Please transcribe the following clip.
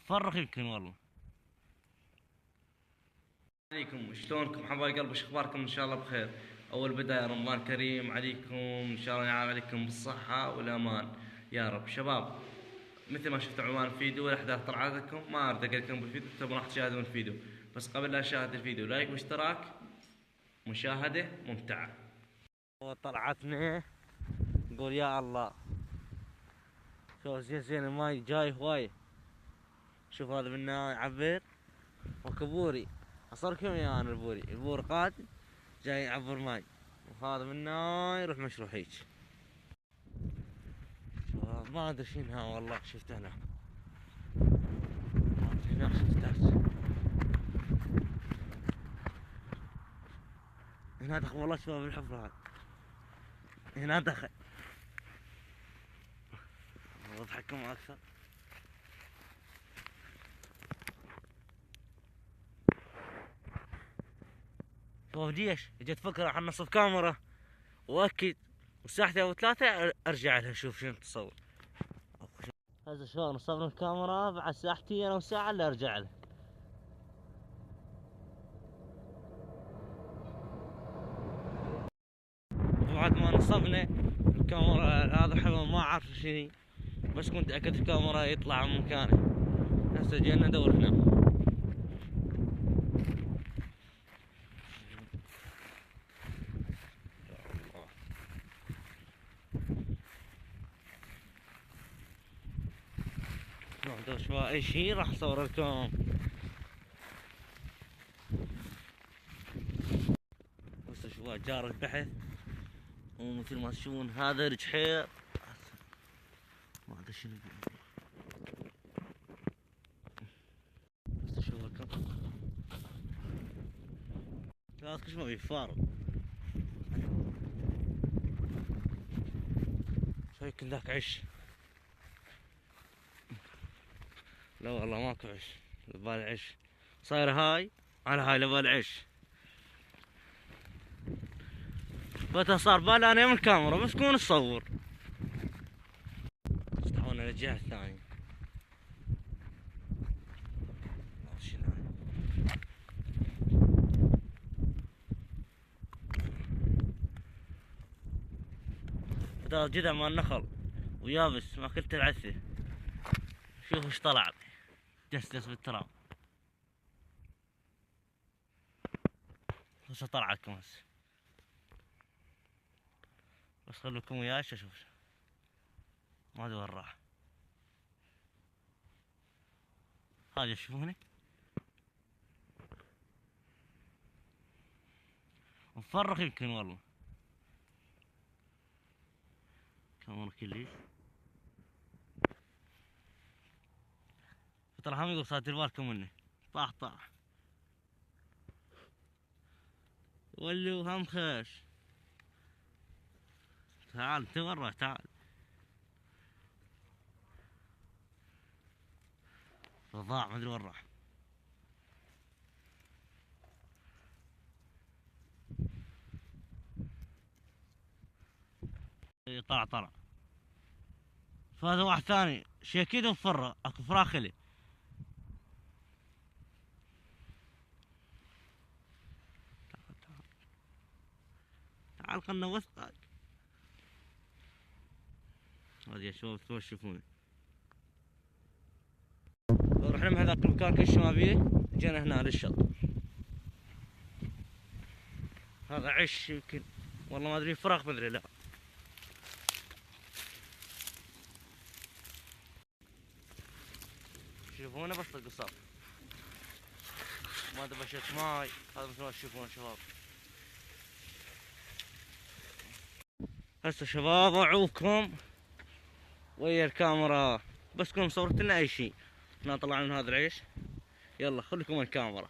مفرخ يمكن والله. عليكم شلونكم حبايب قلبي، اخباركم؟ ان شاء الله بخير. اول بدايه رمضان كريم عليكم، ان شاء الله ينعم عليكم بالصحه والامان يا رب. شباب، مثل ما شفتوا عنوان الفيديو والاحداث طلعت لكم، ما اريد اقول لكم بالفيديو، تبون راح تشاهدون الفيديو. بس قبل لا تشاهد الفيديو لايك واشتراك، مشاهده ممتعه. طلعتنا نقول يا الله. شوف زين زين الماي جاي هوايه. شوف هذا منا يعبر وكبوري اصركم يا انا البوري، البور قاد جاي يعبر ماي، وهذا منا يروح مشروع هيك. ما ادري شنها والله. شفت هنا، هناك شفتها هنا دخل والله. شباب الحفرة هذا هنا دخل، اضحككم اكثر. شوف جيش اجت فكرة راح نصب كاميرا واكد، وساعتين او ثلاثة ارجع لها اشوف شنو تصور. هذا شلون نصبنا الكاميرا، بعد ساعتين او ساعة اللي ارجع لها. بعد ما نصبنا الكاميرا هذا حلو ما اعرف شنو، بس كنت اكد الكاميرا يطلع من مكانه. هسه جينا ندور هنا. ندور شوف اي شيء راح اصور لكم. هسه شوف جار البحث، ومثل ما تشوفون هذا الجحير ما ادري شنو. هسه شوف لكم لا كل ما بيفارق. شو يمكن ذاك عش؟ لا والله ماكو عش، لبال عش صاير هاي على هاي لبال عش. فتى صار بالي انا يم الكاميرا بس كون تصور. استحونا للجهة الثانية. هذا جذع مال النخل ويابس ما اكلت العسل. شوف ايش طلع، دسدس بالتراب. هسه طلع لكم هسه، بس خلوكم وياي اشوف. ما ادري وين راح. هذا تشوفوني مفرخ يمكن والله. كاميرا كلش ترى هم يقول صار دير بالكم منه. طاح طاح ولو هم خش. تعال انت وين راح؟ تعال. ضاع ما ادري وين راح. طلع فهذا واحد ثاني شي اكيد مفرغ، اكو فراخ لي. تعال خلنا وثقك. هذه يا شباب تشوفون. لو رحنا من هذاك المكان كل ما بيه جينا هنا للشط. هذا عش يمكن والله ما ادري، فراخ ما ادري. لا شوفونا بس القصار ما دبشت ماي. هذا مثل ما تشوفون شباب. هسه شباب اعوفكم ويا الكاميرا، بس كون صورت لنا اي شيء. احنا طلعنا من هذا العيش. يلا خليكم الكاميرا.